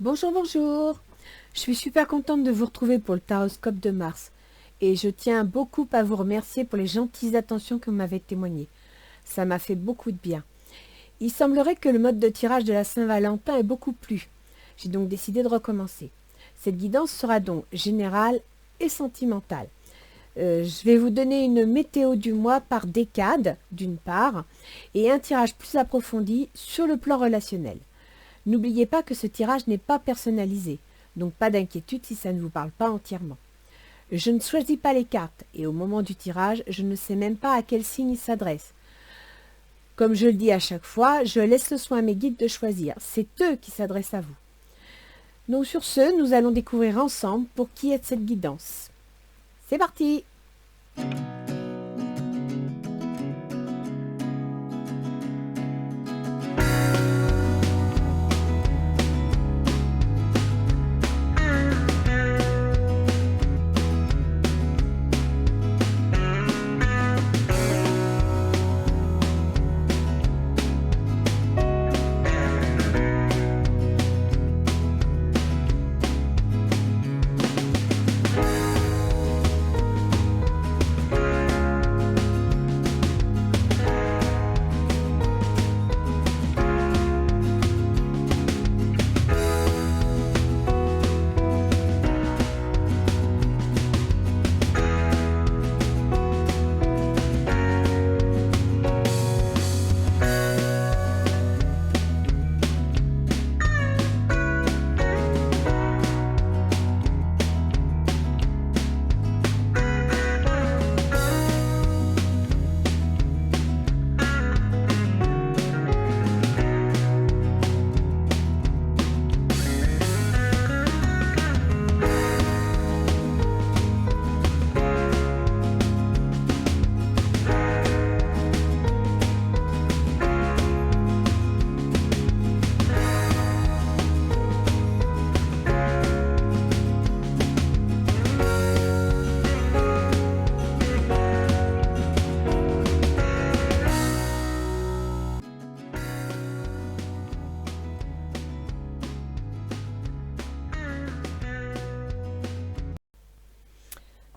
Bonjour, bonjour. Je suis super contente de vous retrouver pour le Taroscope de Mars. Et je tiens beaucoup à vous remercier pour les gentilles attentions que vous m'avez témoignées. Ça m'a fait beaucoup de bien. Il semblerait que le mode de tirage de la Saint-Valentin ait beaucoup plu. J'ai donc décidé de recommencer. Cette guidance sera donc générale et sentimentale. Je vais vous donner une météo du mois par décade, d'une part, et un tirage plus approfondi sur le plan relationnel. N'oubliez pas que ce tirage n'est pas personnalisé, donc pas d'inquiétude si ça ne vous parle pas entièrement. Je ne choisis pas les cartes, et au moment du tirage, je ne sais même pas à quel signe il s'adresse. Comme je le dis à chaque fois, je laisse le soin à mes guides de choisir. C'est eux qui s'adressent à vous. Donc sur ce, nous allons découvrir ensemble pour qui est cette guidance. C'est parti!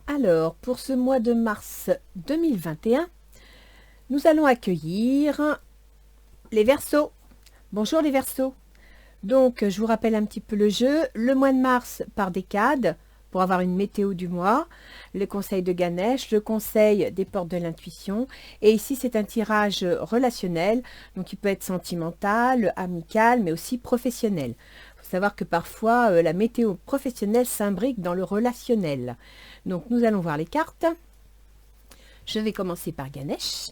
Alors, pour ce mois de mars 2021, nous allons accueillir les Verseaux. Bonjour les Verseaux. Donc, je vous rappelle un petit peu le jeu. Le mois de mars par décade, pour avoir une météo du mois. Le conseil de Ganesh, le conseil des portes de l'intuition. Et ici, c'est un tirage relationnel, donc il peut être sentimental, amical, mais aussi professionnel. Il faut savoir que parfois, la météo professionnelle s'imbrique dans le relationnel. Donc, nous allons voir les cartes. Je vais commencer par Ganesh.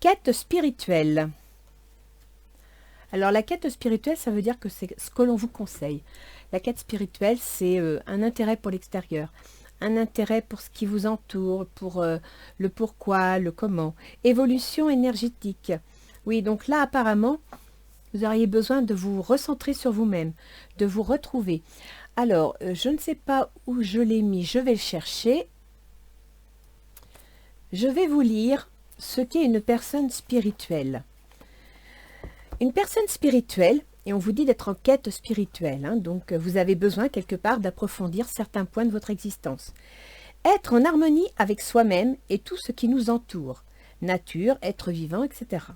Quête spirituelle. Alors, la quête spirituelle, ça veut dire que c'est ce que l'on vous conseille. La quête spirituelle, c'est un intérêt pour l'extérieur, un intérêt pour ce qui vous entoure, pour le pourquoi, le comment. Évolution énergétique. Oui, donc là, apparemment, vous auriez besoin de vous recentrer sur vous-même, de vous retrouver. Alors, je ne sais pas où je l'ai mis, je vais le chercher. Je vais vous lire ce qu'est une personne spirituelle. Une personne spirituelle, et on vous dit d'être en quête spirituelle, hein, donc vous avez besoin quelque part d'approfondir certains points de votre existence. Être en harmonie avec soi-même et tout ce qui nous entoure, nature, être vivant, etc.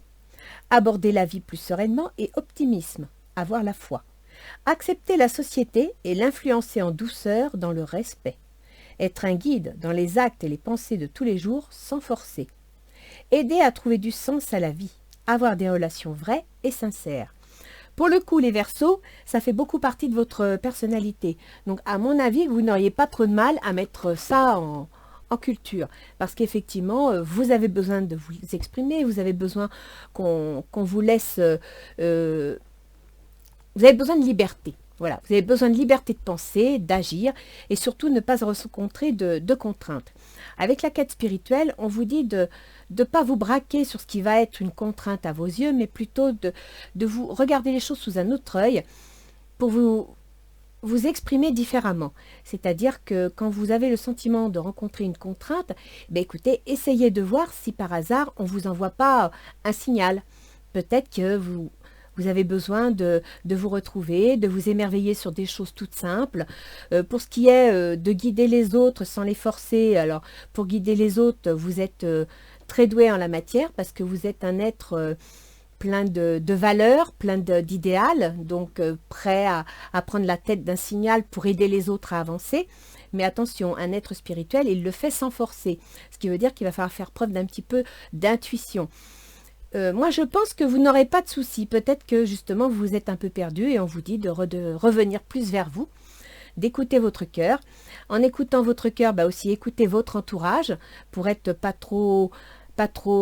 Aborder la vie plus sereinement et optimisme, avoir la foi. Accepter la société et l'influencer en douceur dans le respect. Être un guide dans les actes et les pensées de tous les jours sans forcer. Aider à trouver du sens à la vie. Avoir des relations vraies et sincères. Pour le coup, les Verseaux, ça fait beaucoup partie de votre personnalité. Donc, à mon avis, vous n'auriez pas trop de mal à mettre ça en culture. Parce qu'effectivement, vous avez besoin de vous exprimer, vous avez besoin qu'on vous laisse... vous avez besoin de liberté. Voilà, vous avez besoin de liberté de penser, d'agir et surtout ne pas rencontrer de contraintes. Avec la quête spirituelle, on vous dit de ne pas vous braquer sur ce qui va être une contrainte à vos yeux, mais plutôt de vous regarder les choses sous un autre œil pour vous exprimer différemment. C'est-à-dire que quand vous avez le sentiment de rencontrer une contrainte, ben écoutez, essayez de voir si par hasard on ne vous envoie pas un signal. Peut-être que vous Vous avez besoin de vous retrouver, de vous émerveiller sur des choses toutes simples. Pour ce qui est de guider les autres sans les forcer, alors pour guider les autres, vous êtes très doué en la matière parce que vous êtes un être plein de valeurs, plein d'idéal, donc prêt à prendre la tête d'un signal pour aider les autres à avancer. Mais attention, un être spirituel, il le fait sans forcer, ce qui veut dire qu'il va falloir faire preuve d'un petit peu d'intuition. Moi, je pense que vous n'aurez pas de soucis. Peut-être que justement, vous êtes un peu perdu et on vous dit de revenir plus vers vous, d'écouter votre cœur. En écoutant votre cœur, aussi écoutez votre entourage pour être pas trop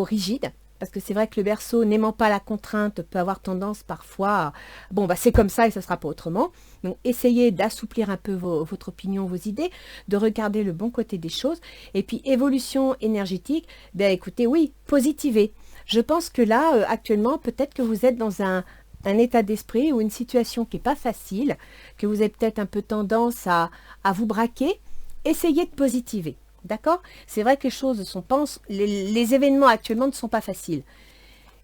rigide. Parce que c'est vrai que le Verseau, n'aimant pas la contrainte, peut avoir tendance parfois à... Bon, c'est comme ça et ça ne sera pas autrement. Donc, essayez d'assouplir un peu votre opinion, vos idées, de regarder le bon côté des choses. Et puis, évolution énergétique, écoutez, oui, positivez. Je pense que là, actuellement, peut-être que vous êtes dans un état d'esprit ou une situation qui n'est pas facile, que vous avez peut-être un peu tendance à vous braquer. Essayez de positiver. D'accord? C'est vrai que les choses sont pas... Les événements actuellement ne sont pas faciles.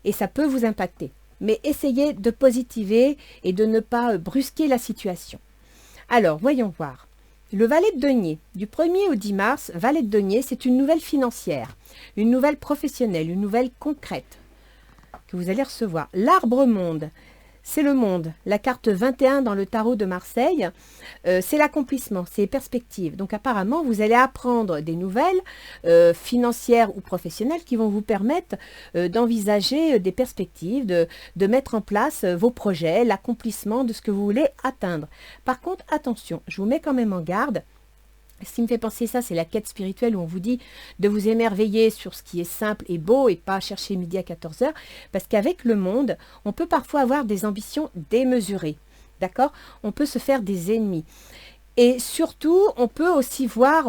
Et ça peut vous impacter. Mais essayez de positiver et de ne pas brusquer la situation. Alors, voyons voir. Le valet de denier, du 1er au 10 mars, valet de denier, c'est une nouvelle financière, une nouvelle professionnelle, une nouvelle concrète que vous allez recevoir. L'arbre monde, c'est le monde. La carte 21 dans le tarot de Marseille, c'est l'accomplissement, c'est les perspectives. Donc apparemment, vous allez apprendre des nouvelles financières ou professionnelles qui vont vous permettre d'envisager des perspectives, de mettre en place vos projets, l'accomplissement de ce que vous voulez atteindre. Par contre, attention, je vous mets quand même en garde. Ce qui me fait penser ça, c'est la quête spirituelle où on vous dit de vous émerveiller sur ce qui est simple et beau et pas chercher midi à 14 heures. Parce qu'avec le monde, on peut parfois avoir des ambitions démesurées. D'accord? On peut se faire des ennemis. Et surtout, on peut aussi voir,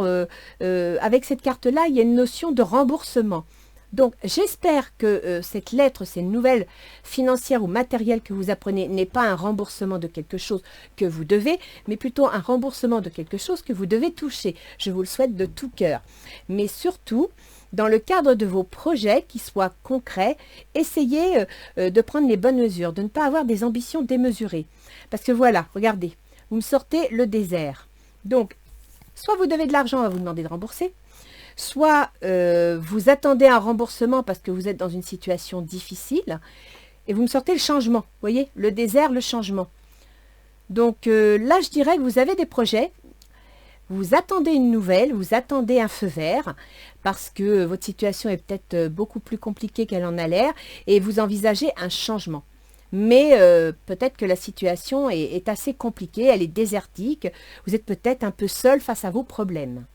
avec cette carte-là, il y a une notion de remboursement. Donc, j'espère que cette lettre, ces nouvelles financières ou matérielles que vous apprenez n'est pas un remboursement de quelque chose que vous devez, mais plutôt un remboursement de quelque chose que vous devez toucher. Je vous le souhaite de tout cœur. Mais surtout, dans le cadre de vos projets qui soient concrets, essayez de prendre les bonnes mesures, de ne pas avoir des ambitions démesurées. Parce que voilà, regardez, vous me sortez le désert. Donc, soit vous devez de l'argent, on va vous demander de rembourser, soit vous attendez un remboursement parce que vous êtes dans une situation difficile et vous me sortez le changement. Vous voyez, le désert, le changement. Donc là, je dirais que vous avez des projets, vous attendez une nouvelle, vous attendez un feu vert parce que votre situation est peut-être beaucoup plus compliquée qu'elle en a l'air et vous envisagez un changement. Mais peut-être que la situation est assez compliquée, elle est désertique, vous êtes peut-être un peu seul face à vos problèmes.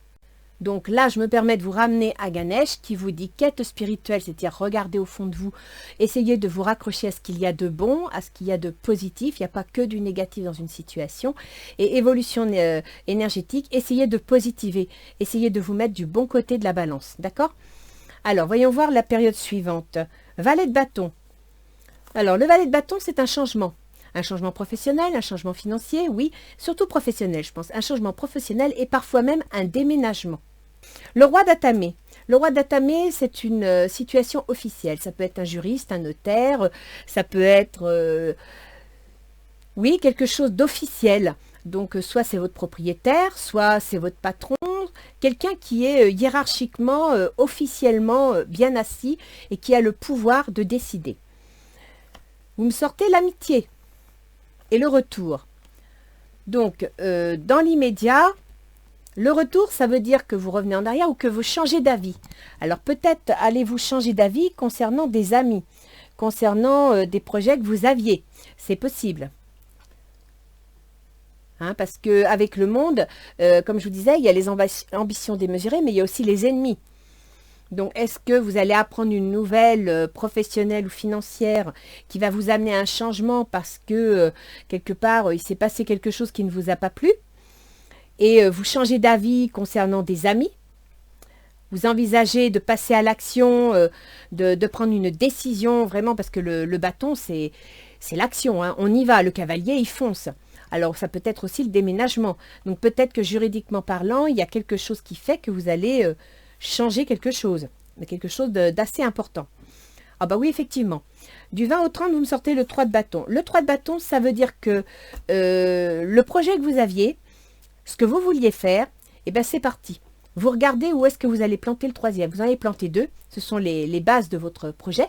Donc là, je me permets de vous ramener à Ganesh qui vous dit quête spirituelle, c'est-à-dire regardez au fond de vous, essayez de vous raccrocher à ce qu'il y a de bon, à ce qu'il y a de positif, il n'y a pas que du négatif dans une situation. Et évolution énergétique, essayez de positiver, essayez de vous mettre du bon côté de la balance, d'accord? Alors, voyons voir la période suivante. Valet de bâton. Alors, le valet de bâton, c'est un changement. Un changement professionnel, un changement financier, oui, surtout professionnel, je pense. Un changement professionnel et parfois même un déménagement. Le roi d'Atamé. Le roi d'Atamé, c'est une situation officielle. Ça peut être un juriste, un notaire, ça peut être, oui, quelque chose d'officiel. Donc, soit c'est votre propriétaire, soit c'est votre patron, quelqu'un qui est hiérarchiquement, officiellement bien assis et qui a le pouvoir de décider. Vous me sortez l'amitié et le retour. Donc, dans l'immédiat, le retour, ça veut dire que vous revenez en arrière ou que vous changez d'avis. Alors peut-être allez-vous changer d'avis concernant des amis, concernant des projets que vous aviez. C'est possible. Hein, parce qu'avec le monde, comme je vous disais, il y a les ambitions démesurées, mais il y a aussi les ennemis. Donc, est-ce que vous allez apprendre une nouvelle professionnelle ou financière qui va vous amener à un changement parce que, quelque part, il s'est passé quelque chose qui ne vous a pas plu? Et vous changez d'avis concernant des amis, vous envisagez de passer à l'action, de prendre une décision vraiment parce que le bâton c'est l'action, hein. On y va, le cavalier il fonce. Alors ça peut être aussi le déménagement. Donc peut-être que juridiquement parlant, il y a quelque chose qui fait que vous allez changer quelque chose d'assez important. Ah bah oui, effectivement. Du 20 au 30, vous me sortez le 3 de bâton. Le 3 de bâton, ça veut dire que le projet que vous aviez, ce que vous vouliez faire, eh bien c'est parti. Vous regardez où est-ce que vous allez planter le troisième. Vous en avez planté deux. Ce sont les bases de votre projet.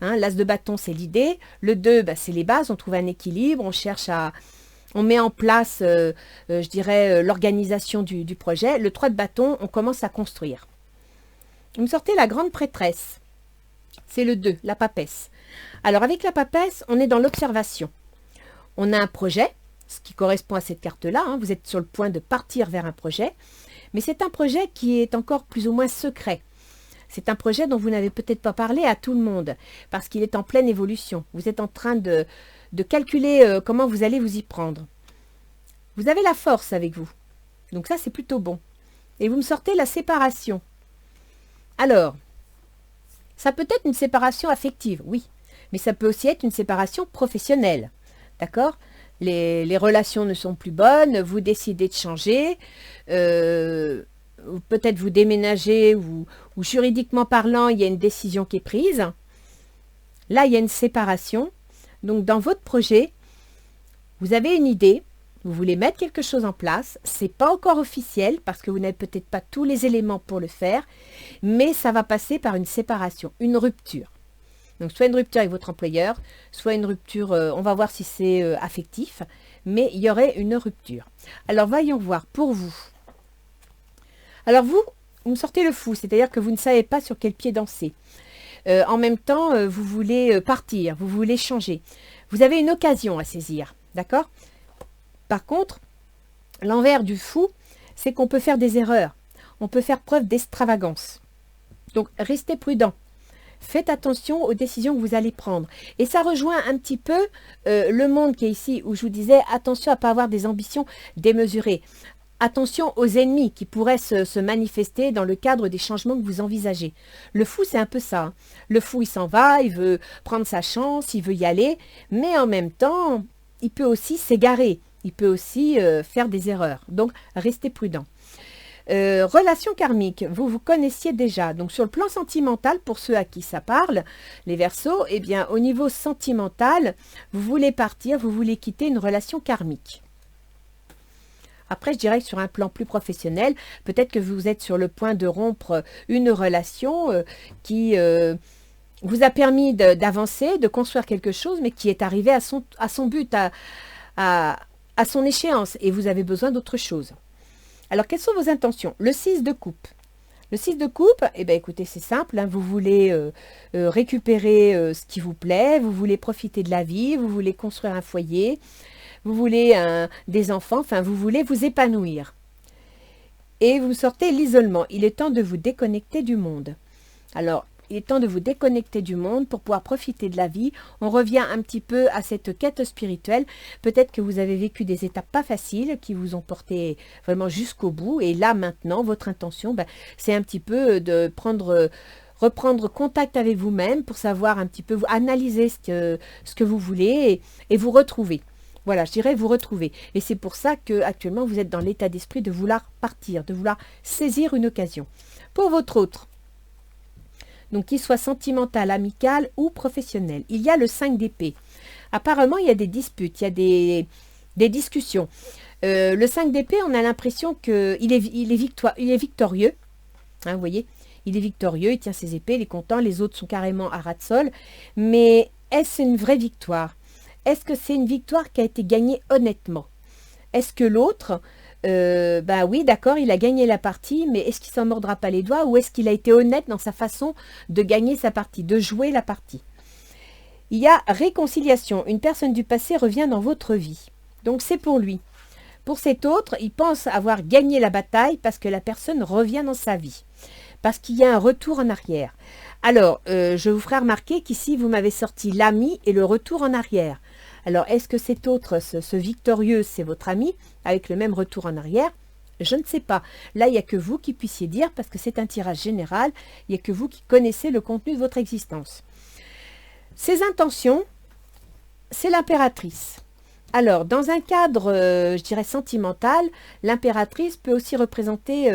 Hein, l'as de bâton, c'est l'idée. Le 2, bah, c'est les bases. On trouve un équilibre. On cherche à... On met en place, je dirais, l'organisation du projet. Le 3 de bâton, on commence à construire. Vous me sortez la grande prêtresse. C'est le 2, la papesse. Alors, avec la papesse, on est dans l'observation. On a un projet, ce qui correspond à cette carte-là. Hein, vous êtes sur le point de partir vers un projet. Mais c'est un projet qui est encore plus ou moins secret. C'est un projet dont vous n'avez peut-être pas parlé à tout le monde, parce qu'il est en pleine évolution. Vous êtes en train de calculer comment vous allez vous y prendre. Vous avez la force avec vous. Donc ça, c'est plutôt bon. Et vous me sortez la séparation. Alors, ça peut être une séparation affective, oui. Mais ça peut aussi être une séparation professionnelle. D'accord ? Les relations ne sont plus bonnes, vous décidez de changer, peut-être vous déménagez ou juridiquement parlant, il y a une décision qui est prise. Là, il y a une séparation. Donc, dans votre projet, vous avez une idée, vous voulez mettre quelque chose en place. Ce n'est pas encore officiel parce que vous n'avez peut-être pas tous les éléments pour le faire, mais ça va passer par une séparation, une rupture. Donc, soit une rupture avec votre employeur, soit une rupture, on va voir si c'est affectif, mais il y aurait une rupture. Alors, voyons voir pour vous. Alors, vous me sortez le fou, c'est-à-dire que vous ne savez pas sur quel pied danser. En même temps, vous voulez partir, vous voulez changer. Vous avez une occasion à saisir, d'accord? Par contre, l'envers du fou, c'est qu'on peut faire des erreurs. On peut faire preuve d'extravagance. Donc, restez prudent. Faites attention aux décisions que vous allez prendre. Et ça rejoint un petit peu le monde qui est ici, où je vous disais, attention à ne pas avoir des ambitions démesurées. Attention aux ennemis qui pourraient se manifester dans le cadre des changements que vous envisagez. Le fou, c'est un peu ça. Hein. Le fou, il s'en va, il veut prendre sa chance, il veut y aller, mais en même temps, il peut aussi s'égarer. Il peut aussi faire des erreurs. Donc, restez prudent. Relation karmique, vous vous connaissiez déjà. Donc, sur le plan sentimental, pour ceux à qui ça parle, les Verseaux, eh bien, au niveau sentimental, vous voulez partir, vous voulez quitter une relation karmique. Après, je dirais que sur un plan plus professionnel, peut-être que vous êtes sur le point de rompre une relation qui vous a permis d'avancer, de construire quelque chose, mais qui est arrivé à son but, à son échéance, et vous avez besoin d'autre chose. Alors, quelles sont vos intentions? Le 6 de coupe. Le 6 de coupe, eh bien, écoutez, c'est simple, hein, vous voulez récupérer ce qui vous plaît, vous voulez profiter de la vie, vous voulez construire un foyer, vous voulez des enfants, enfin, vous voulez vous épanouir. Et vous sortez l'isolement. Il est temps de vous déconnecter du monde. Alors, il est temps de vous déconnecter du monde pour pouvoir profiter de la vie. On revient un petit peu à cette quête spirituelle. Peut-être que vous avez vécu des étapes pas faciles qui vous ont porté vraiment jusqu'au bout. Et là, maintenant, votre intention, c'est un petit peu de reprendre contact avec vous-même pour savoir un petit peu, analyser ce que vous voulez et vous retrouver. Voilà, je dirais vous retrouver. Et c'est pour ça qu'actuellement, vous êtes dans l'état d'esprit de vouloir partir, de vouloir saisir une occasion. Pour votre autre, donc qu'il soit sentimental, amical ou professionnel, il y a le 5 d'épée. Apparemment, il y a des disputes, il y a des discussions. Le 5 d'épée, on a l'impression qu'il est victorieux. Hein, vous voyez, il est victorieux, il tient ses épées, il est content, les autres sont carrément à ras de sol. Mais est-ce une vraie victoire? Est-ce que c'est une victoire qui a été gagnée honnêtement? Est-ce que l'autre, oui, d'accord, il a gagné la partie, mais est-ce qu'il ne s'en mordra pas les doigts ou est-ce qu'il a été honnête dans sa façon de gagner sa partie, de jouer la partie? Il y a réconciliation. Une personne du passé revient dans votre vie. Donc, c'est pour lui. Pour cet autre, il pense avoir gagné la bataille parce que la personne revient dans sa vie. Parce qu'il y a un retour en arrière. Alors, je vous ferai remarquer qu'ici, vous m'avez sorti l'ami et le retour en arrière. Alors, est-ce que cet autre, ce victorieux, c'est votre ami, avec le même retour en arrière? Je ne sais pas. Là, il n'y a que vous qui puissiez dire, parce que c'est un tirage général, il n'y a que vous qui connaissez le contenu de votre existence. Ces intentions, c'est l'impératrice. Alors, dans un cadre, je dirais, sentimental, l'impératrice peut aussi représenter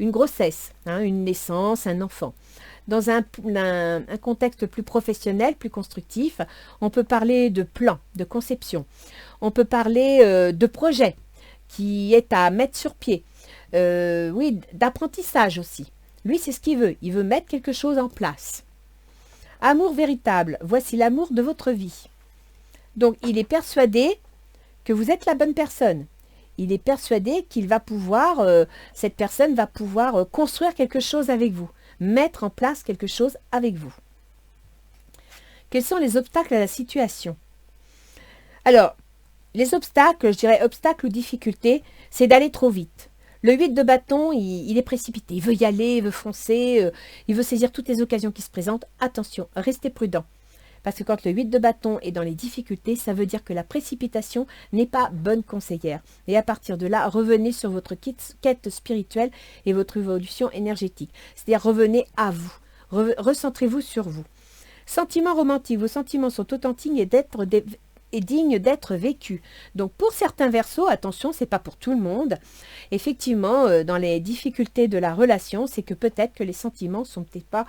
une grossesse, hein, une naissance, un enfant. dans un contexte plus professionnel, plus constructif, on peut parler de plan, de conception. On peut parler de projet qui est à mettre sur pied. Oui, d'apprentissage aussi. Lui, c'est ce qu'il veut. Il veut mettre quelque chose en place. Amour véritable. Voici l'amour de votre vie. Donc, il est persuadé que vous êtes la bonne personne. Il est persuadé qu'il va pouvoir, cette personne va pouvoir construire quelque chose avec vous, mettre en place quelque chose avec vous. Quels sont les obstacles à la situation? Alors, les obstacles, je dirais obstacles ou difficultés, c'est d'aller trop vite. Le 8 de bâton, il est précipité, il veut y aller, il veut foncer, il veut saisir toutes les occasions qui se présentent. Attention, restez prudent. Parce que quand le 8 de bâton est dans les difficultés, ça veut dire que la précipitation n'est pas bonne conseillère. Et à partir de là, revenez sur votre quête spirituelle et votre évolution énergétique. C'est-à-dire revenez à vous. Recentrez-vous sur vous. Sentiments romantiques. Vos sentiments sont authentiques et dignes d'être vécus. Donc pour certains Verseaux, attention, c'est pas pour tout le monde. Effectivement, dans les difficultés de la relation, c'est que peut-être que les sentiments sont peut-être pas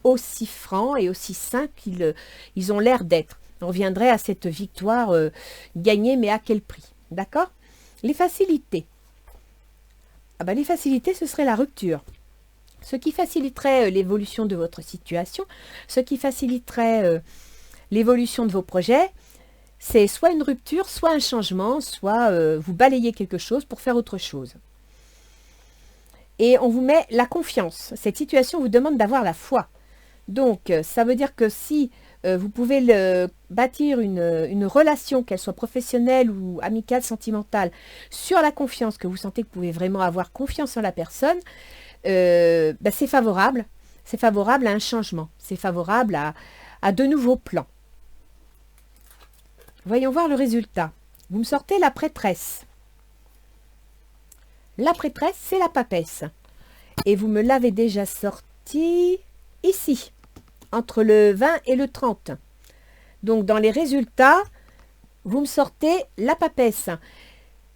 aussi francs et aussi sains qu'ils ont l'air d'être. On reviendrait à cette victoire gagnée, mais à quel prix? D'accord? Les facilités. Les facilités, ce serait la rupture. Ce qui faciliterait l'évolution de votre situation, ce qui faciliterait l'évolution de vos projets, c'est soit une rupture, soit un changement, soit vous balayez quelque chose pour faire autre chose. Et on vous met la confiance. Cette situation vous demande d'avoir la foi. Donc, ça veut dire que si vous pouvez bâtir une relation, qu'elle soit professionnelle ou amicale, sentimentale, sur la confiance, que vous sentez que vous pouvez vraiment avoir confiance en la personne, c'est favorable. C'est favorable à un changement. C'est favorable à de nouveaux plans. Voyons voir le résultat. Vous me sortez la prêtresse. La prêtresse, c'est la papesse. Et vous me l'avez déjà sorti ici, entre le 20 et le 30. Donc, dans les résultats, vous me sortez la papesse.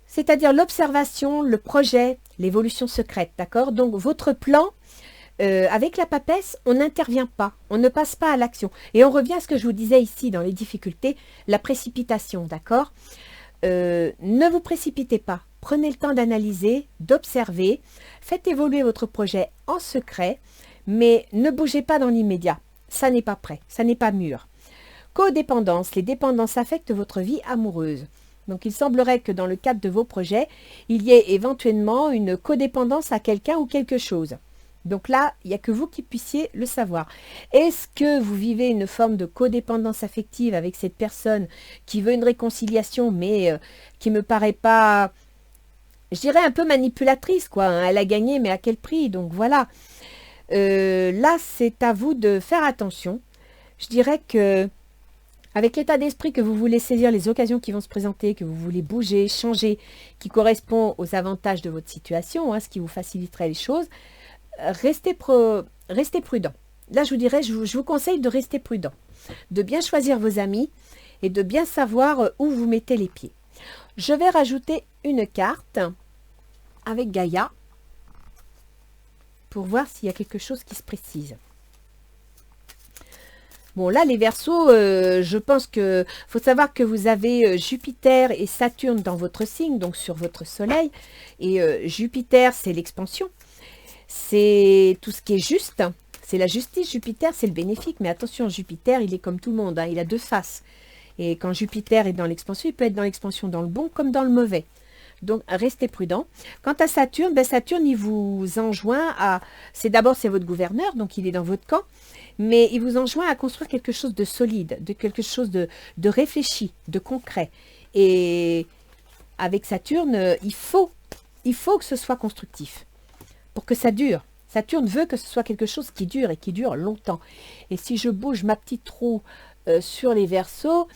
C'est-à-dire l'observation, le projet, l'évolution secrète, d'accord? Donc, votre plan, avec la papesse, on n'intervient pas, on ne passe pas à l'action. Et on revient à ce que je vous disais ici dans les difficultés, la précipitation, d'accord? Ne vous précipitez pas, prenez le temps d'analyser, d'observer, faites évoluer votre projet en secret, mais ne bougez pas dans l'immédiat, ça n'est pas prêt, ça n'est pas mûr. Codépendance, les dépendances affectent votre vie amoureuse. Donc il semblerait que dans le cadre de vos projets, il y ait éventuellement une codépendance à quelqu'un ou quelque chose. Donc là, il n'y a que vous qui puissiez le savoir. Est-ce que vous vivez une forme de codépendance affective avec cette personne qui veut une réconciliation, mais qui ne me paraît pas, je dirais un peu manipulatrice, quoi, hein. Elle a gagné, mais à quel prix? Donc voilà. Là, c'est à vous de faire attention. Je dirais que avec l'état d'esprit que vous voulez saisir les occasions qui vont se présenter, que vous voulez bouger, changer, qui correspond aux avantages de votre situation, hein, ce qui vous faciliterait les choses, restez prudent. Là, je vous dirais, je vous conseille de rester prudent, de bien choisir vos amis et de bien savoir où vous mettez les pieds. Je vais rajouter une carte avec Gaïa pour voir s'il y a quelque chose qui se précise. Bon, là, les Verseaux, je pense que faut savoir que vous avez Jupiter et Saturne dans votre signe, donc sur votre soleil. Et Jupiter, c'est l'expansion. C'est tout ce qui est juste. C'est la justice. Jupiter, c'est le bénéfique. Mais attention, Jupiter, il est comme tout le monde, hein, il a deux faces. Et quand Jupiter est dans l'expansion, il peut être dans l'expansion dans le bon comme dans le mauvais. Donc, restez prudent. Quant à Saturne, Saturne, il vous enjoint à... c'est votre gouverneur, donc il est dans votre camp. Mais il vous enjoint à construire quelque chose de solide, de quelque chose de réfléchi, de concret. Et avec Saturne, il faut que ce soit constructif pour que ça dure. Saturne veut que ce soit quelque chose qui dure et qui dure longtemps. Et si je bouge ma petite roue sur les Verseaux,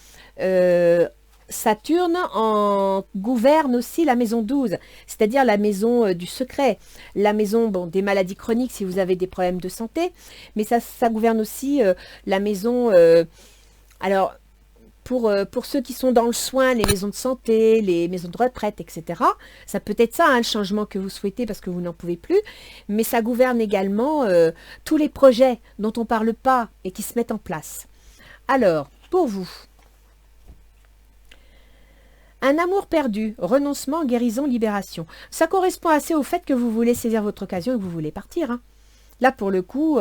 Saturne en gouverne aussi la maison 12, c'est-à-dire la maison du secret, la maison des maladies chroniques si vous avez des problèmes de santé, mais ça gouverne aussi la maison, alors pour ceux qui sont dans le soin, les maisons de santé, les maisons de retraite, etc. Ça peut être ça, hein, le changement que vous souhaitez parce que vous n'en pouvez plus, mais ça gouverne également tous les projets dont on ne parle pas et qui se mettent en place. Alors, pour vous, un amour perdu, renoncement, guérison, libération. Ça correspond assez au fait que vous voulez saisir votre occasion et que vous voulez partir. Hein. Là, pour le coup,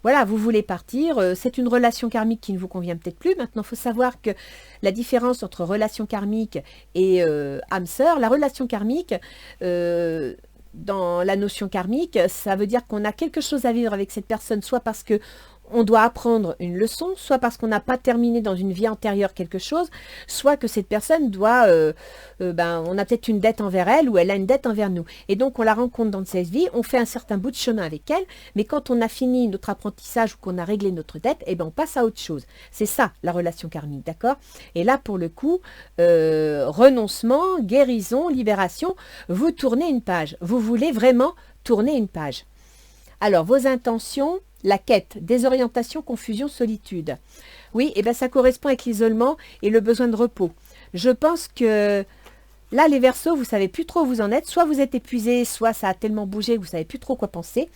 voilà, vous voulez partir. C'est une relation karmique qui ne vous convient peut-être plus. Maintenant, il faut savoir que la différence entre relation karmique et âme sœur, la relation karmique, dans la notion karmique, ça veut dire qu'on a quelque chose à vivre avec cette personne, soit parce que on doit apprendre une leçon, soit parce qu'on n'a pas terminé dans une vie antérieure quelque chose, soit que cette personne doit, on a peut-être une dette envers elle ou elle a une dette envers nous. Et donc on la rencontre dans cette vie, on fait un certain bout de chemin avec elle, mais quand on a fini notre apprentissage ou qu'on a réglé notre dette, eh ben on passe à autre chose. C'est ça la relation karmique, d'accord? Et là pour le coup, renoncement, guérison, libération, vous tournez une page. Vous voulez vraiment tourner une page. Alors vos intentions, la quête, désorientation, confusion, solitude. Oui, et bien ça correspond avec l'isolement et le besoin de repos. Je pense que là, les Verseaux, vous ne savez plus trop où vous en êtes. Soit vous êtes épuisé, soit ça a tellement bougé que vous ne savez plus trop quoi penser.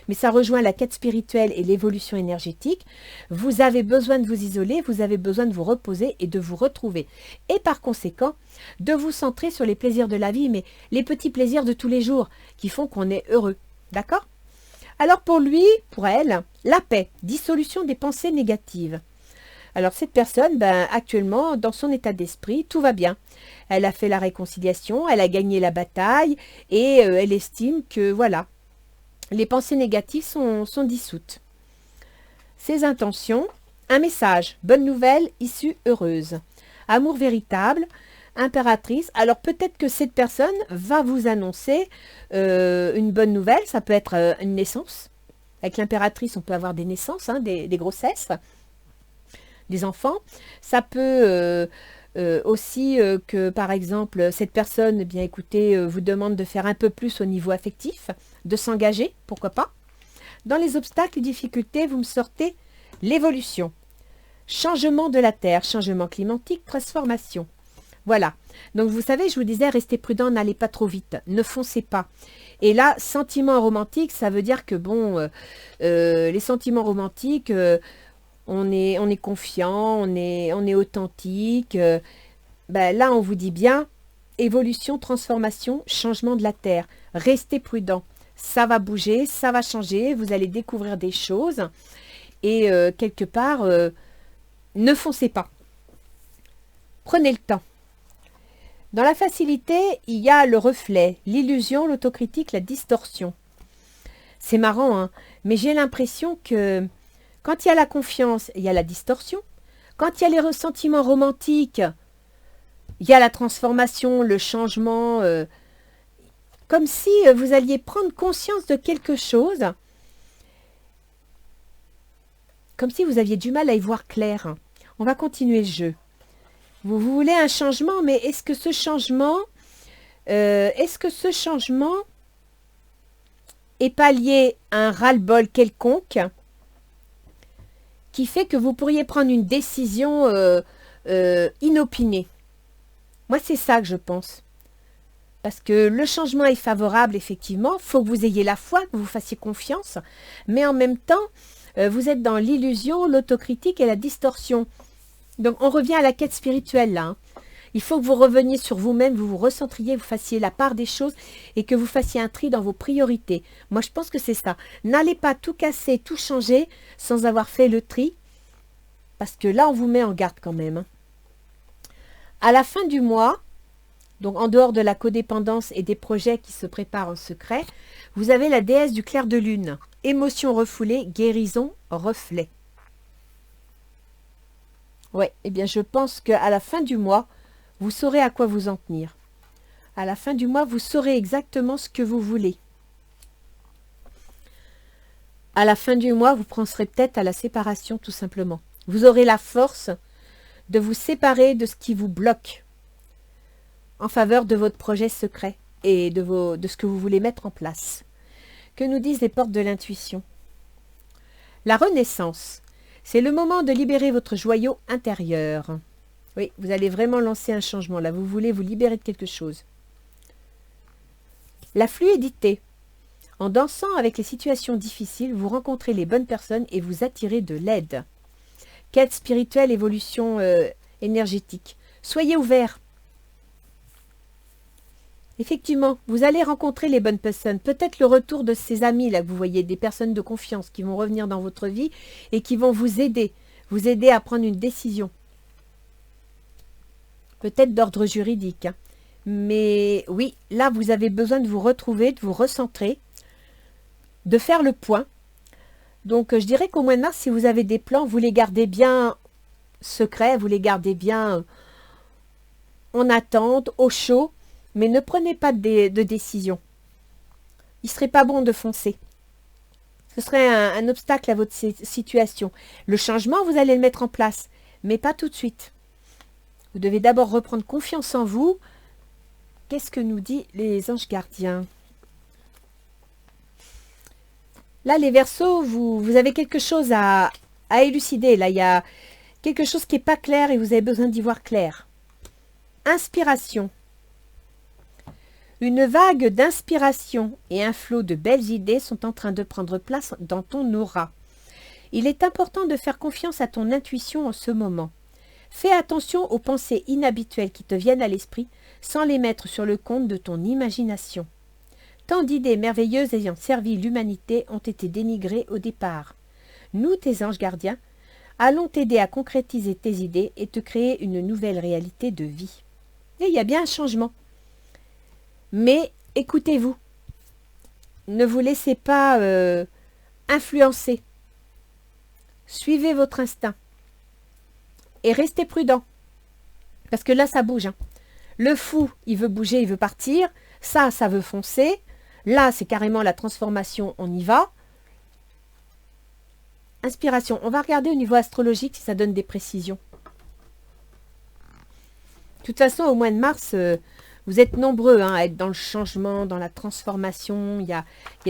Mais ça rejoint la quête spirituelle et l'évolution énergétique. Vous avez besoin de vous isoler, vous avez besoin de vous reposer et de vous retrouver. Et par conséquent, de vous centrer sur les plaisirs de la vie, mais les petits plaisirs de tous les jours qui font qu'on est heureux. D'accord ? Alors pour lui, pour elle, la paix, dissolution des pensées négatives. Alors cette personne, actuellement, dans son état d'esprit, tout va bien. Elle a fait la réconciliation, elle a gagné la bataille et elle estime que, voilà, les pensées négatives sont dissoutes. Ses intentions, un message, bonne nouvelle, issue heureuse. Amour véritable, impératrice. Alors peut-être que cette personne va vous annoncer une bonne nouvelle, ça peut être une naissance. Avec l'impératrice, on peut avoir des naissances, hein, des grossesses, des enfants. Ça peut aussi que, par exemple, cette personne, eh bien écoutez, vous demande de faire un peu plus au niveau affectif, de s'engager, pourquoi pas. Dans les obstacles et difficultés, vous me sortez l'évolution. Changement de la Terre, changement climatique, transformation. Voilà. Donc, vous savez, je vous disais, restez prudent, n'allez pas trop vite. Ne foncez pas. Et là, sentiment romantique, ça veut dire que, bon, les sentiments romantiques, on est confiant, on est authentique. Là, on vous dit bien, évolution, transformation, changement de la Terre. Restez prudent. Ça va bouger, ça va changer. Vous allez découvrir des choses. Et quelque part, ne foncez pas. Prenez le temps. Dans la facilité, il y a le reflet, l'illusion, l'autocritique, la distorsion. C'est marrant, hein, mais j'ai l'impression que quand il y a la confiance, il y a la distorsion. Quand il y a les ressentiments romantiques, il y a la transformation, le changement. Comme si vous alliez prendre conscience de quelque chose. Comme si vous aviez du mal à y voir clair. On va continuer le jeu. Vous voulez un changement, mais est-ce que ce changement est pas lié à un ras-le-bol quelconque qui fait que vous pourriez prendre une décision inopinée? Moi, c'est ça que je pense. Parce que le changement est favorable, effectivement. Il faut que vous ayez la foi, que vous fassiez confiance. Mais en même temps, vous êtes dans l'illusion, l'autocritique et la distorsion. Donc, on revient à la quête spirituelle, là. Hein. Il faut que vous reveniez sur vous-même, vous vous recentriez, vous fassiez la part des choses et que vous fassiez un tri dans vos priorités. Moi, je pense que c'est ça. N'allez pas tout casser, tout changer sans avoir fait le tri. Parce que là, on vous met en garde quand même. Hein. À la fin du mois, donc en dehors de la codépendance et des projets qui se préparent en secret, vous avez la déesse du clair de lune. Émotion refoulée, guérison, reflet. Oui, eh bien je pense qu'à la fin du mois, vous saurez à quoi vous en tenir. À la fin du mois, vous saurez exactement ce que vous voulez. À la fin du mois, vous penserez peut-être à la séparation tout simplement. Vous aurez la force de vous séparer de ce qui vous bloque en faveur de votre projet secret et de ce que vous voulez mettre en place. Que nous disent les portes de l'intuition? La renaissance. C'est le moment de libérer votre joyau intérieur. Oui, vous allez vraiment lancer un changement. Là, vous voulez vous libérer de quelque chose. La fluidité. En dansant avec les situations difficiles, vous rencontrez les bonnes personnes et vous attirez de l'aide. Quête spirituelle, évolution énergétique. Soyez ouverts. Effectivement, vous allez rencontrer les bonnes personnes. Peut-être le retour de ces amis, là, que vous voyez, des personnes de confiance qui vont revenir dans votre vie et qui vont vous aider à prendre une décision. Peut-être d'ordre juridique. Hein. Mais oui, là, vous avez besoin de vous retrouver, de vous recentrer, de faire le point. Donc, je dirais qu'au mois de mars, si vous avez des plans, vous les gardez bien secrets, vous les gardez bien en attente, au chaud, mais ne prenez pas de décision. Il ne serait pas bon de foncer. Ce serait un obstacle à votre situation. Le changement, vous allez le mettre en place, mais pas tout de suite. Vous devez d'abord reprendre confiance en vous. Qu'est-ce que nous dit les anges gardiens? Là, les Verseaux, vous avez quelque chose à élucider. Là, il y a quelque chose qui n'est pas clair et vous avez besoin d'y voir clair. Inspiration. Une vague d'inspiration et un flot de belles idées sont en train de prendre place dans ton aura. Il est important de faire confiance à ton intuition en ce moment. Fais attention aux pensées inhabituelles qui te viennent à l'esprit sans les mettre sur le compte de ton imagination. Tant d'idées merveilleuses ayant servi l'humanité ont été dénigrées au départ. Nous, tes anges gardiens, allons t'aider à concrétiser tes idées et te créer une nouvelle réalité de vie. Et il y a bien un changement. Mais écoutez-vous. Ne vous laissez pas influencer. Suivez votre instinct. Et restez prudent. Parce que là, ça bouge. Hein. Le fou, il veut bouger, il veut partir. Ça veut foncer. Là, c'est carrément la transformation, on y va. Inspiration. On va regarder au niveau astrologique si ça donne des précisions. De toute façon, au mois de mars, vous êtes nombreux hein, à être dans le changement, dans la transformation. Il y a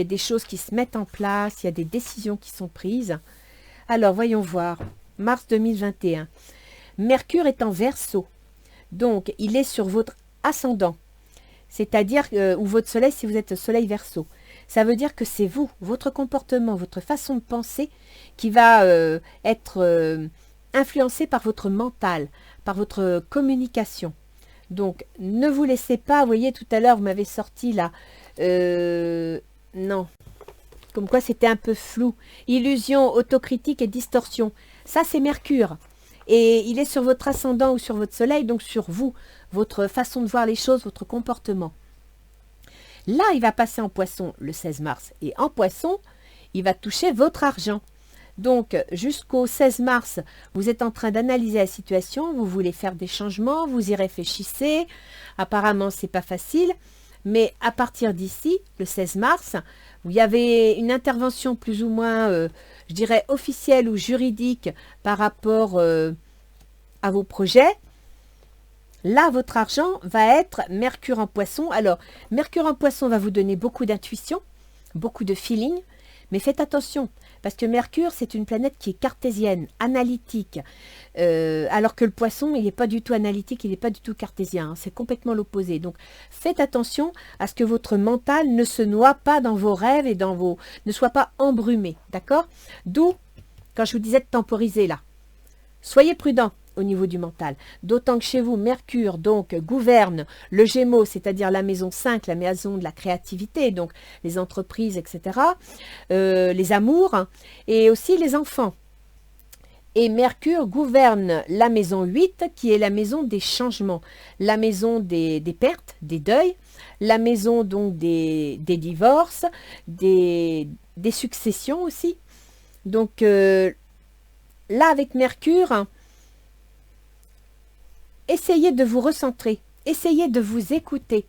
des choses qui se mettent en place, il y a des décisions qui sont prises. Alors, voyons voir. Mars 2021. Mercure est en Verseau. Donc, il est sur votre ascendant. C'est-à-dire, ou votre soleil si vous êtes soleil Verseau. Ça veut dire que c'est vous, votre comportement, votre façon de penser qui va être influencé par votre mental, par votre communication. Donc, ne vous laissez pas, vous voyez, tout à l'heure, vous m'avez sorti là, non, comme quoi c'était un peu flou. Illusion, autocritique et distorsion. Ça, c'est Mercure. Et il est sur votre ascendant ou sur votre soleil, donc sur vous, votre façon de voir les choses, votre comportement. Là, il va passer en Poisson le 16 mars. Et en Poisson, il va toucher votre argent. Donc, jusqu'au 16 mars, vous êtes en train d'analyser la situation, vous voulez faire des changements, vous y réfléchissez. Apparemment, ce n'est pas facile. Mais à partir d'ici, le 16 mars, il y avait une intervention plus ou moins, je dirais, officielle ou juridique par rapport à vos projets. Là, votre argent va être Mercure en Poisson. Alors, Mercure en Poisson va vous donner beaucoup d'intuition, beaucoup de feeling, mais faites attention, parce que Mercure, c'est une planète qui est cartésienne, analytique, alors que le Poisson, il n'est pas du tout analytique, il n'est pas du tout cartésien, hein, c'est complètement l'opposé. Donc, faites attention à ce que votre mental ne se noie pas dans vos rêves et ne soit pas embrumé, d'accord? D'où, quand je vous disais de temporiser là, soyez prudents au niveau du mental. D'autant que chez vous, Mercure donc gouverne le Gémeaux, c'est-à-dire la maison 5, la maison de la créativité, donc les entreprises, etc., les amours, hein, et aussi les enfants. Et Mercure gouverne la maison 8, qui est la maison des changements, la maison des pertes, des deuils, la maison donc des divorces, des successions aussi. Donc là, avec Mercure, essayez de vous recentrer, essayez de vous écouter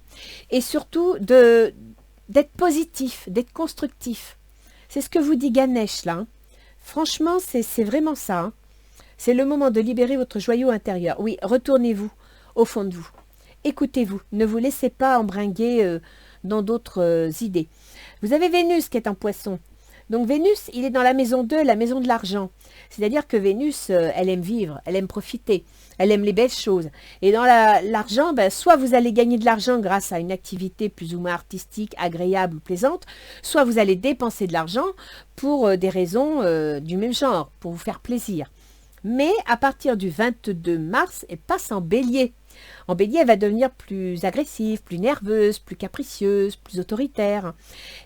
et surtout d'être positif, d'être constructif. C'est ce que vous dit Ganesh là. Hein. Franchement, c'est vraiment ça. Hein. C'est le moment de libérer votre joyau intérieur. Oui, retournez-vous au fond de vous. Écoutez-vous, ne vous laissez pas embringuer dans d'autres idées. Vous avez Vénus qui est en Poisson. Donc Vénus, il est dans la maison 2, la maison de l'argent. C'est-à-dire que Vénus, elle aime vivre, elle aime profiter, elle aime les belles choses. Et dans l'argent, ben, soit vous allez gagner de l'argent grâce à une activité plus ou moins artistique, agréable ou plaisante, soit vous allez dépenser de l'argent pour des raisons du même genre, pour vous faire plaisir. Mais à partir du 22 mars, elle passe en bélier. En bélier, elle va devenir plus agressive, plus nerveuse, plus capricieuse, plus autoritaire.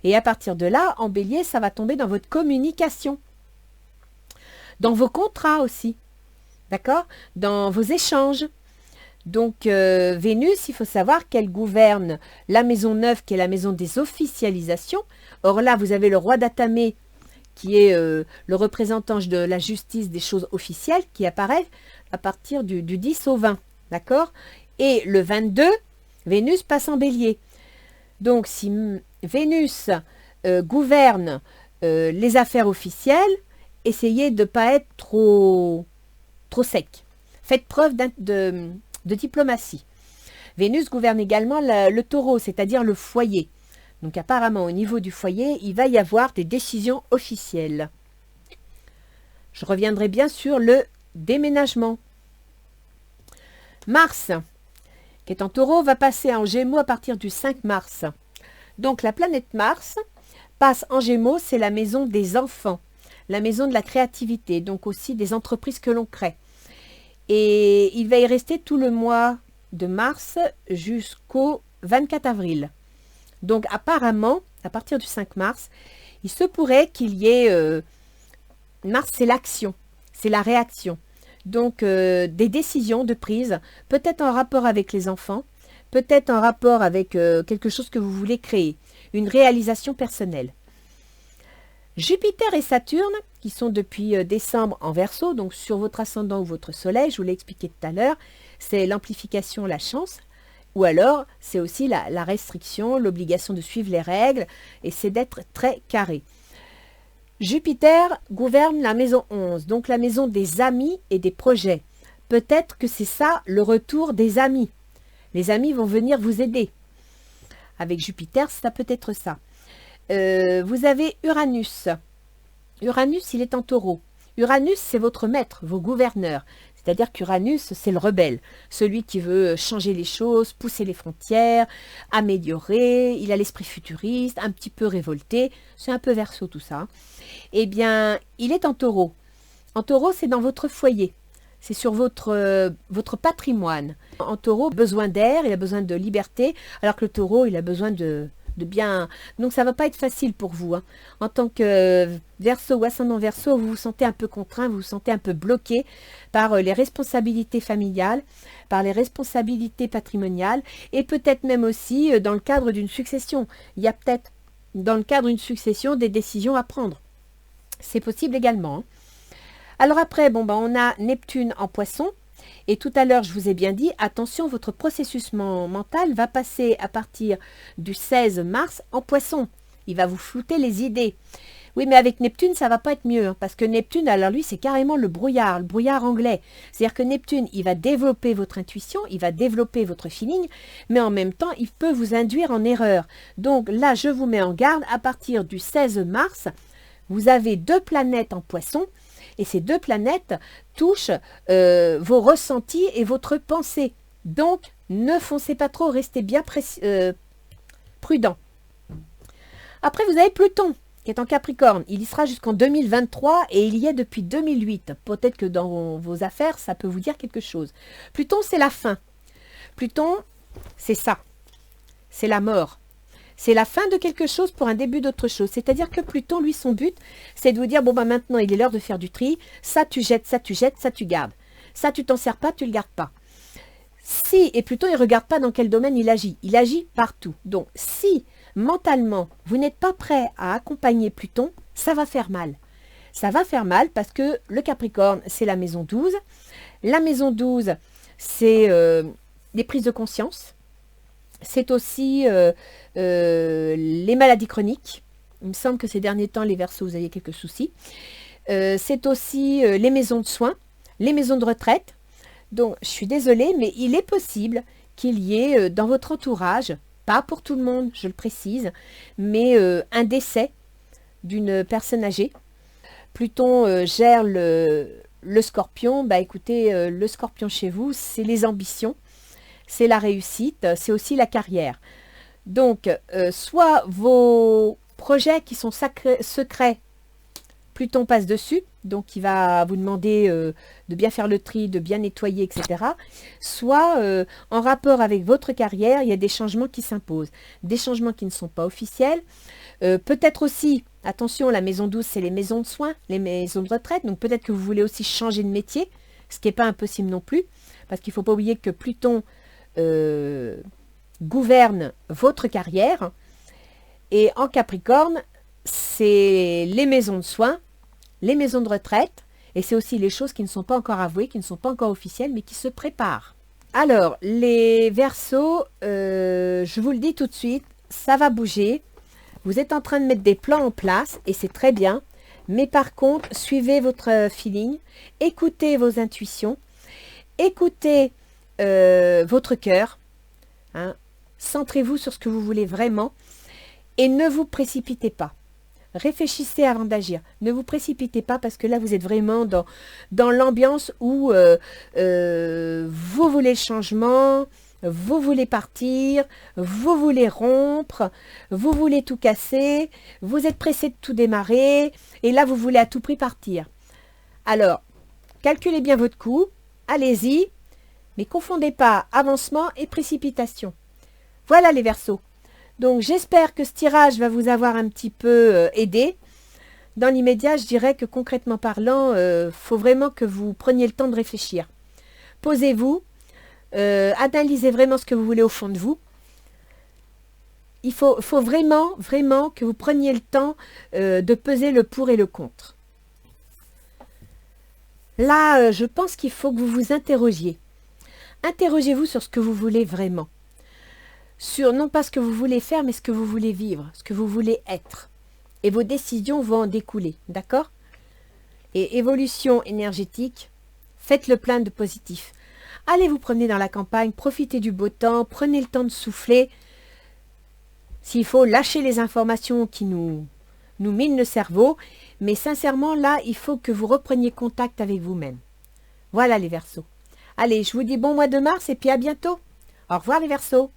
Et à partir de là, en bélier, ça va tomber dans votre communication. Dans vos contrats aussi. D'accord? Dans vos échanges. Donc, Vénus, il faut savoir qu'elle gouverne la maison 9, qui est la maison des officialisations. Or là, vous avez le roi d'Atamé, qui est le représentant de la justice des choses officielles, qui apparaît à partir du 10 au 20. D'accord? Et le 22, Vénus passe en bélier. Donc, si Vénus gouverne les affaires officielles, essayez de ne pas être trop sec. Faites preuve de diplomatie. Vénus gouverne également le taureau, c'est-à-dire le foyer. Donc apparemment, au niveau du foyer, il va y avoir des décisions officielles. Je reviendrai bien sur le déménagement. Mars, qui est en taureau, va passer en gémeaux à partir du 5 mars. Donc la planète Mars passe en gémeaux, c'est la maison des enfants, la maison de la créativité, donc aussi des entreprises que l'on crée. Et il va y rester tout le mois de mars jusqu'au 24 avril. Donc apparemment, à partir du 5 mars, il se pourrait qu'il y ait... Mars, c'est l'action, c'est la réaction. Donc des décisions de prise, peut-être en rapport avec les enfants, peut-être en rapport avec quelque chose que vous voulez créer, une réalisation personnelle. Jupiter et Saturne, qui sont depuis décembre en Verseau, donc sur votre ascendant ou votre soleil, je vous l'ai expliqué tout à l'heure, c'est l'amplification, la chance, ou alors c'est aussi la restriction, l'obligation de suivre les règles, et c'est d'être très carré. Jupiter gouverne la maison 11, donc la maison des amis et des projets. Peut-être que c'est ça le retour des amis. Les amis vont venir vous aider. Avec Jupiter, ça peut être ça. Vous avez Uranus. Uranus, il est en taureau. Uranus, c'est votre maître, vos gouverneurs. C'est-à-dire qu'Uranus, c'est le rebelle, celui qui veut changer les choses, pousser les frontières, améliorer, il a l'esprit futuriste, un petit peu révolté, c'est un peu Verseau tout ça. Eh bien, il est en taureau. En taureau, c'est dans votre foyer, c'est sur votre patrimoine. En taureau, besoin d'air, il a besoin de liberté, alors que le taureau, il a besoin de bien... Donc ça ne va pas être facile pour vous. Hein. En tant que Verseau ou ascendant Verseau, vous vous sentez un peu contraint, vous vous sentez un peu bloqué par les responsabilités familiales, par les responsabilités patrimoniales et peut-être même aussi dans le cadre d'une succession. Il y a peut-être dans le cadre d'une succession des décisions à prendre. C'est possible également. Hein. Alors après, bon, on a Neptune en Poisson. Et tout à l'heure, je vous ai bien dit, attention, votre processus mental va passer à partir du 16 mars en Poisson. Il va vous flouter les idées. Oui, mais avec Neptune, ça va pas être mieux. Hein, parce que Neptune, alors lui, c'est carrément le brouillard anglais. C'est-à-dire que Neptune, il va développer votre intuition, il va développer votre feeling, mais en même temps, il peut vous induire en erreur. Donc là, je vous mets en garde, à partir du 16 mars, vous avez 2 planètes en Poisson. Et ces 2 planètes touchent vos ressentis et votre pensée. Donc, ne foncez pas trop, restez bien prudent. Après, vous avez Pluton, qui est en Capricorne. Il y sera jusqu'en 2023 et il y est depuis 2008. Peut-être que dans vos affaires, ça peut vous dire quelque chose. Pluton, c'est la fin. Pluton, c'est ça. C'est la mort. C'est la fin de quelque chose pour un début d'autre chose. C'est-à-dire que Pluton, lui, son but, c'est de vous dire, bon, maintenant, il est l'heure de faire du tri. Ça, tu jettes, ça, tu jettes, ça, tu gardes. Ça, tu t'en sers pas, tu le gardes pas. Et Pluton, il ne regarde pas dans quel domaine il agit partout. Donc, si, mentalement, vous n'êtes pas prêt à accompagner Pluton, ça va faire mal. Ça va faire mal parce que le Capricorne, c'est la maison 12. La maison 12, c'est les prises de conscience. C'est aussi les maladies chroniques. Il me semble que ces derniers temps, les Verseaux, vous aviez quelques soucis. C'est aussi les maisons de soins, les maisons de retraite. Donc, je suis désolée, mais il est possible qu'il y ait dans votre entourage, pas pour tout le monde, je le précise, mais un décès d'une personne âgée. Pluton gère le scorpion. Bah écoutez, le scorpion chez vous, c'est les ambitions, c'est la réussite, c'est aussi la carrière. Donc, soit vos projets qui sont secrets, Pluton passe dessus, donc il va vous demander de bien faire le tri, de bien nettoyer, etc. Soit en rapport avec votre carrière, il y a des changements qui s'imposent, des changements qui ne sont pas officiels. Peut-être aussi, attention, la maison 12, c'est les maisons de soins, les maisons de retraite, donc peut-être que vous voulez aussi changer de métier, ce qui n'est pas impossible non plus, parce qu'il ne faut pas oublier que Pluton gouverne votre carrière, et en Capricorne, c'est les maisons de soins, les maisons de retraite, et c'est aussi les choses qui ne sont pas encore avouées, qui ne sont pas encore officielles, mais qui se préparent. Alors, les Verseaux, je vous le dis tout de suite, ça va bouger. Vous êtes en train de mettre des plans en place, et c'est très bien. Mais par contre, suivez votre feeling, écoutez vos intuitions, écoutez votre cœur, hein, centrez-vous sur ce que vous voulez vraiment, et ne vous précipitez pas. Réfléchissez avant d'agir. Ne vous précipitez pas parce que là, vous êtes vraiment dans l'ambiance où vous voulez le changement, vous voulez partir, vous voulez rompre, vous voulez tout casser, vous êtes pressé de tout démarrer et là, vous voulez à tout prix partir. Alors, calculez bien votre coup, allez-y, mais confondez pas avancement et précipitation. Voilà les Verseaux. Donc, j'espère que ce tirage va vous avoir un petit peu aidé. Dans l'immédiat, je dirais que concrètement parlant, faut vraiment que vous preniez le temps de réfléchir. Posez-vous, analysez vraiment ce que vous voulez au fond de vous. Il faut vraiment, vraiment que vous preniez le temps de peser le pour et le contre. Là, je pense qu'il faut que vous vous interrogiez. Interrogez-vous sur ce que vous voulez vraiment. Sur non pas ce que vous voulez faire, mais ce que vous voulez vivre, ce que vous voulez être. Et vos décisions vont en découler, d'accord? Et évolution énergétique, faites le plein de positif. Allez vous promener dans la campagne, profitez du beau temps, prenez le temps de souffler. S'il faut, lâcher les informations qui nous minent le cerveau. Mais sincèrement, là, il faut que vous repreniez contact avec vous-même. Voilà les Verseaux. Allez, je vous dis bon mois de mars et puis à bientôt. Au revoir les Verseaux.